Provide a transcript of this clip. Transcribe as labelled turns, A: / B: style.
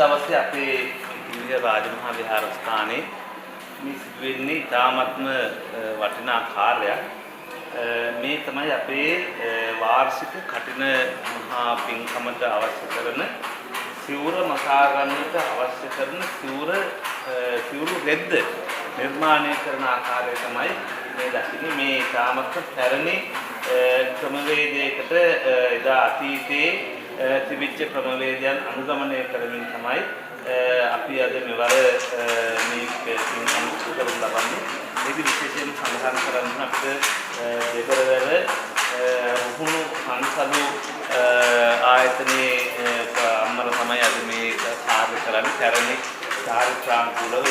A: දවසේ අපේ ඉන්දියා රාජමහා විහාරස්ථානයේ මේ සිදුවෙන්නේ ඉතාමත්ම වටිනා කාර්යයක්. මේ තමයි අපේ වාර්ෂික කටින මහා පින්කමට අවශ්‍ය කරන සිවුර මසා ගන්නට අවශ්‍ය කරන සිවුරු රෙද්ද නිර්මාණය කරන ආකාරය තමයි මේ දකින්නේ. මේ ඉතාමත්ම පැරණි ක්‍රමවේදයකට එදා අතීතයේ තිබිච්ච ක්‍රමවේදයන් අනුගමනය කරමින් තමයි අපි අද මෙවර මේ පින්කම කරන ලබන්නේ. මේක විශේෂයෙන් සඳහන් කරන්න අපිට දෙබරවැල උහුණු සංසදු ආයතනයේ අම්මලා තමයි අද මේ කාර්ය කරන්නේ. පැරණි චාරිත්‍රානුකූලව